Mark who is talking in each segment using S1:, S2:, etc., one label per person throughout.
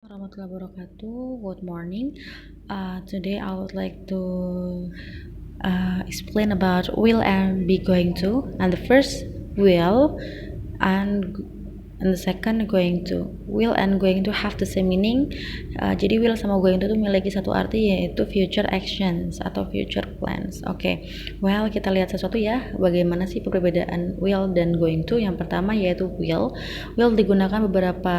S1: Warahmatullahi wabarakatuh. Good morning. Today I would like to explain about will and be going to. And the first will and the second going to. Will and going to have the same meaning. Jadi will sama going to itu memiliki satu arti, yaitu future actions atau future plans. Oke. Well, kita lihat sesuatu ya. Bagaimana sih perbedaan will dan going to? Yang pertama yaitu will. Will digunakan beberapa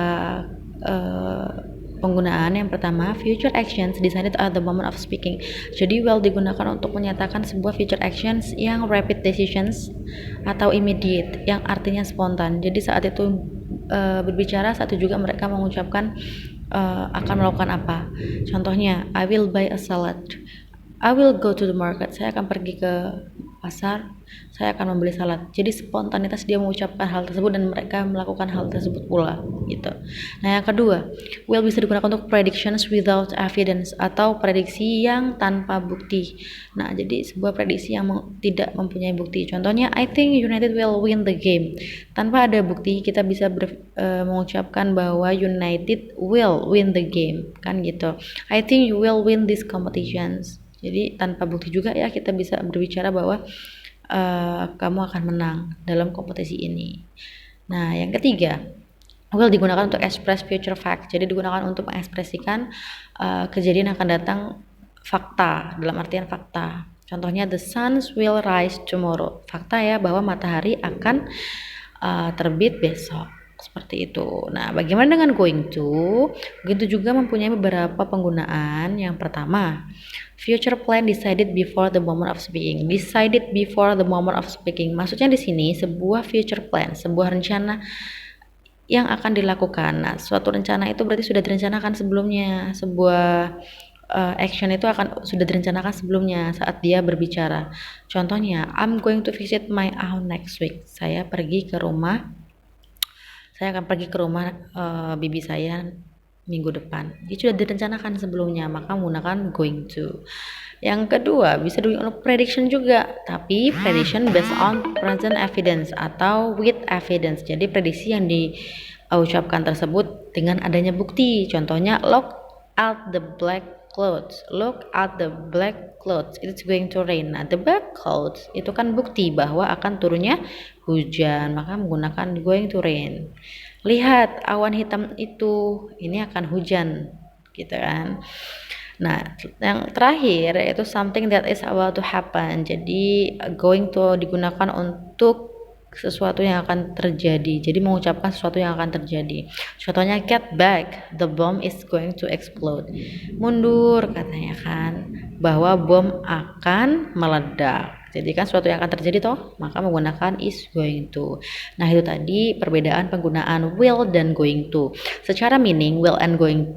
S1: penggunaan. Yang pertama, future actions decided at the moment of speaking. Jadi will digunakan untuk menyatakan sebuah future actions yang rapid decisions atau immediate, yang artinya spontan. Jadi saat itu berbicara, saat itu juga mereka mengucapkan akan melakukan apa. Contohnya, I will buy a salad. I will go to the market. Saya akan pergi ke pasar. Saya akan membeli salad. Jadi spontanitas dia mengucapkan hal tersebut dan mereka melakukan hal tersebut pula, gitu. Nah, yang kedua, will bisa digunakan untuk predictions without evidence atau prediksi yang tanpa bukti. Nah, jadi sebuah prediksi yang tidak mempunyai bukti. Contohnya, I think United will win the game. Tanpa ada bukti, kita bisa mengucapkan bahwa United will win the game, kan gitu. I think you will win these competitions. Jadi tanpa bukti juga ya kita bisa berbicara bahwa kamu akan menang dalam kompetisi ini. Nah, yang ketiga, will digunakan untuk express future fact. Jadi digunakan untuk mengekspresikan kejadian yang akan datang, fakta, dalam artian fakta. Contohnya, the sun will rise tomorrow. Fakta ya, bahwa matahari akan terbit besok. Seperti itu. Nah, bagaimana dengan going to? Going to juga mempunyai beberapa penggunaan. Yang pertama, future plan decided before the moment of speaking. Decided before the moment of speaking. Maksudnya di sini sebuah future plan, sebuah rencana yang akan dilakukan. Nah, suatu rencana itu berarti sudah direncanakan sebelumnya. Sebuah action itu sudah direncanakan sebelumnya saat dia berbicara. Contohnya, I'm going to visit my aunt next week. Saya akan pergi ke rumah bibi saya minggu depan. Itu sudah direncanakan sebelumnya, maka menggunakan going to. Yang kedua, bisa digunakan untuk prediction juga, tapi prediction based on present evidence atau with evidence. Jadi prediksi yang diucapkan tersebut dengan adanya bukti. Contohnya, look at the black clouds. Look at the black clouds. It's going to rain. Nah, the black clouds itu kan bukti bahwa akan turunnya hujan, maka menggunakan going to rain. Lihat awan hitam itu, ini akan hujan, gitu kan. Nah, yang terakhir yaitu something that is about to happen. Jadi going to digunakan untuk sesuatu yang akan terjadi. Jadi mengucapkan sesuatu yang akan terjadi. Contohnya, get back, the bomb is going to explode. Mundur katanya kan, bahwa bom akan meledak. Jadi kan sesuatu yang akan terjadi toh, maka menggunakan is going to. Nah, itu tadi perbedaan penggunaan will dan going to. Secara meaning, will and going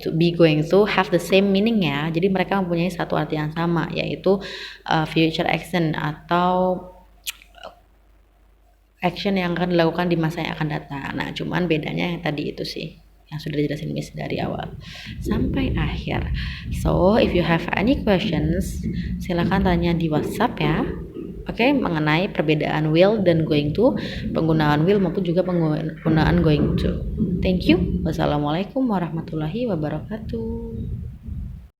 S1: to have the same meaning ya. Jadi mereka mempunyai satu arti yang sama, yaitu future action atau action yang akan dilakukan di masa yang akan datang. Nah, cuman bedanya yang tadi itu sih, yang sudah dijelasin Miss dari awal sampai akhir. So, if you have any questions, silakan tanya di WhatsApp ya. Oke, mengenai perbedaan will dan going to, penggunaan will maupun juga penggunaan going to. Thank you. Wassalamualaikum warahmatullahi wabarakatuh.